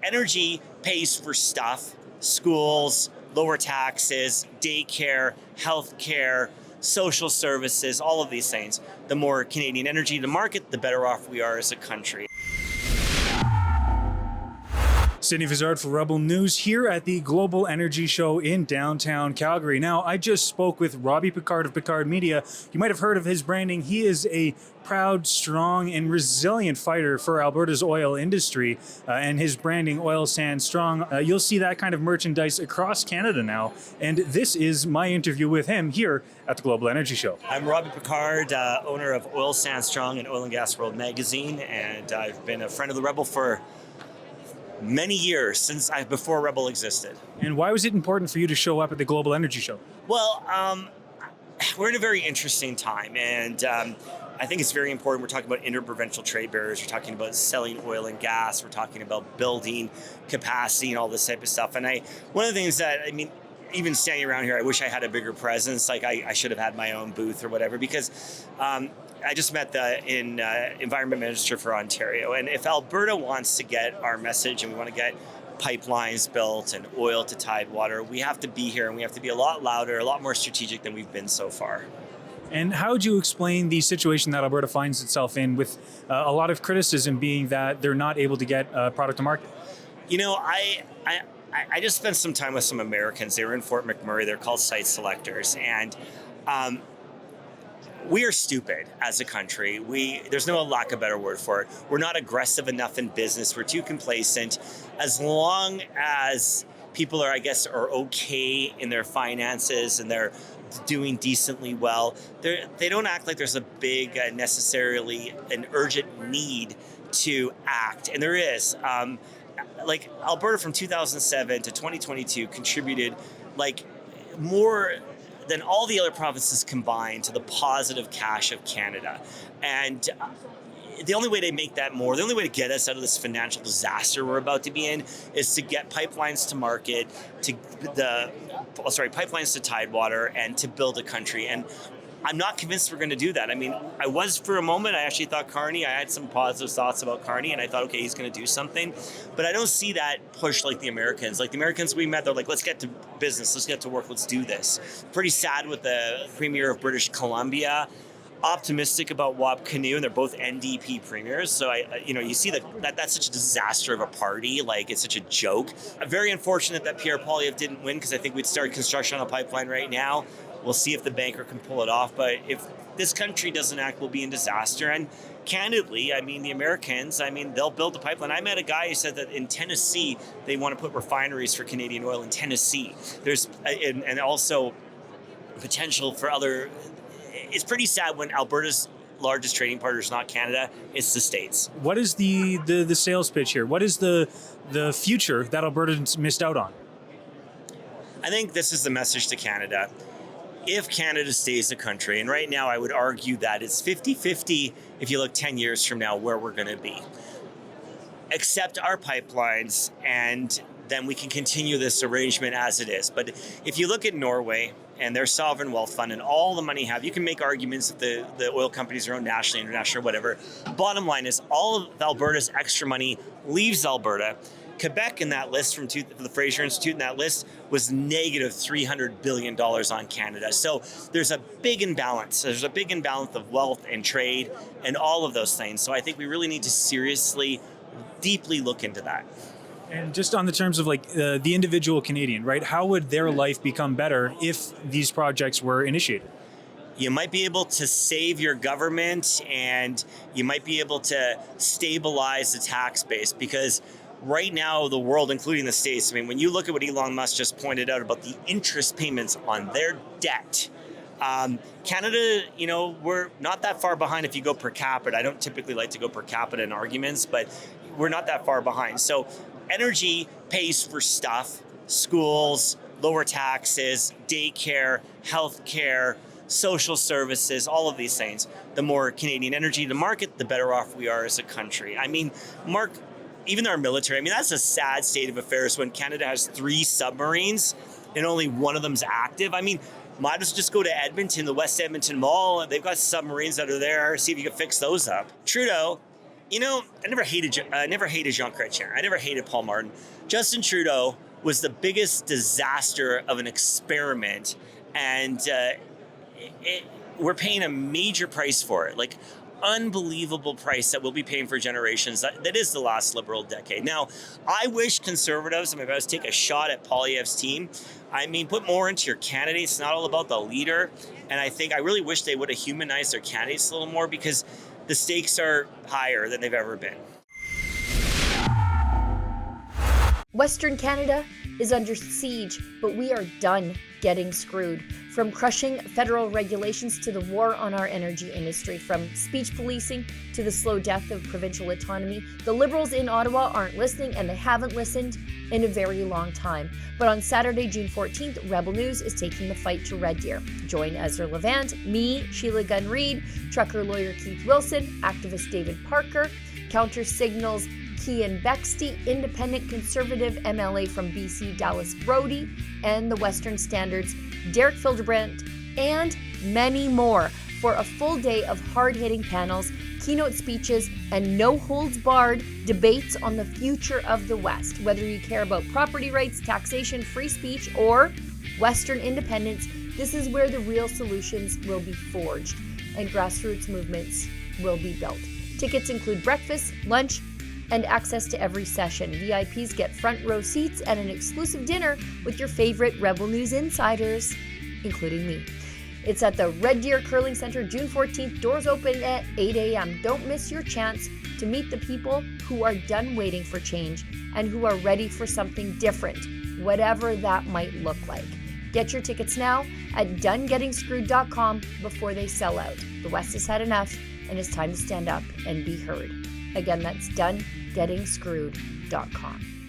energy pays for stuff, schools, lower taxes, daycare, healthcare, social services, all of these things. The more Canadian energy to market, the better off we are as a country. Sydney Fizzard for Rebel News here at the Global Energy Show in downtown Calgary. Now, I just spoke with Robbie Picard of Picard Media. You might have heard of his branding. He is a proud, strong, and resilient fighter for Alberta's oil industry, and his branding, Oil Sands Strong. You'll see that kind of merchandise across Canada now, and this is my interview with him here at the Global Energy Show. I'm Robbie Picard, owner of Oil Sands Strong and Oil and Gas World magazine, and I've been a friend of the Rebel for many years, since before Rebel existed. And why was it important for you to show up at the Global Energy Show? Well, we're in a very interesting time, and I think it's very important. We're talking about interprovincial trade barriers. We're talking about selling oil and gas. We're talking about building capacity and all this type of stuff. And one of the things that, even standing around here, I wish I had a bigger presence. Like I should have had my own booth or whatever, because I just met the Environment Minister for Ontario. And if Alberta wants to get our message and we want to get pipelines built and oil to Tidewater, we have to be here, and we have to be a lot louder, a lot more strategic than we've been so far. And how would you explain the situation that Alberta finds itself in, with a lot of criticism being that they're not able to get product to market? I just spent some time with some Americans. They were in Fort McMurray. They're called site selectors. And we are stupid as a country. There's no lack of a better word for it. We're not aggressive enough in business. We're too complacent. As long as people are okay in their finances and they're doing decently well, they don't act like there's a big, necessarily an urgent need to act. And there is. Like Alberta from 2007 to 2022 contributed more than all the other provinces combined to the positive cash of Canada. And the only way to make that more, the only way to get us out of this financial disaster we're about to be in, is to get pipelines to market, pipelines to Tidewater, and to build a country. And I'm not convinced we're going to do that. I was for a moment. I actually thought Carney, I had some positive thoughts about Carney, and I thought, okay, he's going to do something. But I don't see that push like the Americans. Like the Americans we met, they're like, let's get to business, let's get to work, let's do this. Pretty sad with the Premier of British Columbia. Optimistic about Wab Kinew, and they're both NDP premiers. So you see that's such a disaster of a party. Like, it's such a joke. I'm very unfortunate that Pierre Poilievre didn't win, because I think we'd start construction on a pipeline right now. We'll see if the banker can pull it off. But if this country doesn't act, we'll be in disaster. And candidly, the Americans, they'll build a pipeline. I met a guy who said that in Tennessee, they want to put refineries for Canadian oil in Tennessee. There's and also potential for other. It's pretty sad when Alberta's largest trading partner is not Canada, it's the States. What is the sales pitch here? What is the future that Alberta's missed out on? I think this is the message to Canada. If Canada stays a country, and right now I would argue that it's 50-50 if you look 10 years from now where we're going to be. Accept our pipelines, and then we can continue this arrangement as it is. But if you look at Norway and their sovereign wealth fund and all the money you can make arguments that the oil companies are owned nationally, internationally, or whatever. Bottom line is all of Alberta's extra money leaves Alberta. Quebec in that list from the Fraser Institute in that list was negative $300 billion on Canada. So there's a big imbalance. There's a big imbalance of wealth and trade and all of those things. So I think we really need to seriously, deeply look into that. And just on the terms of the individual Canadian, right? How would their life become better if these projects were initiated? You might be able to save your government, and you might be able to stabilize the tax base, because right now the world, including the States, when you look at what Elon Musk just pointed out about the interest payments on their debt, Canada, we're not that far behind if you go per capita. I don't typically like to go per capita in arguments, but we're not that far behind. So energy pays for stuff, schools, lower taxes, daycare, healthcare, social services, all of these things. The more Canadian energy to market, the better off we are as a country. Mark, even our military, that's a sad state of affairs when Canada has 3 submarines and only one of them's active. Might as well just go to Edmonton, the West Edmonton Mall, and they've got submarines that are there. See if you can fix those up. Trudeau I never hated Jean Chrétien. I never hated Paul Martin. Justin Trudeau was the biggest disaster of an experiment, and we're paying a major price for it. Like, unbelievable price that we'll be paying for generations. That is the last Liberal decade. Now, I wish Conservatives, if I was to take a shot at Poilievre's team, put more into your candidates. It's not all about the leader. And I really wish they would have humanized their candidates a little more, because the stakes are higher than they've ever been. Western Canada is under siege, but we are done getting screwed. From crushing federal regulations to the war on our energy industry, from speech policing to the slow death of provincial autonomy, the Liberals in Ottawa aren't listening, and they haven't listened in a very long time. But on Saturday, June 14th, Rebel News is taking the fight to Red Deer. Join Ezra Levant, me, Sheila Gunn-Reid, trucker lawyer Keith Wilson, activist David Parker, Counter Signals Cian Bexty, independent Conservative MLA from BC Dallas Brody, and the Western Standard's Derek Fildebrandt, and many more, for a full day of hard-hitting panels, keynote speeches, and no-holds-barred debates on the future of the West. Whether you care about property rights, taxation, free speech, or Western independence, this is where the real solutions will be forged and grassroots movements will be built. Tickets include breakfast, lunch, and access to every session. VIPs get front row seats and an exclusive dinner with your favorite Rebel News insiders, including me. It's at the Red Deer Curling Center, June 14th. Doors open at 8 a.m. Don't miss your chance to meet the people who are done waiting for change and who are ready for something different, whatever that might look like. Get your tickets now at donegetingscrewed.com before they sell out. The West has had enough, and it's time to stand up and be heard. Again, that's donegetingscrewed.com.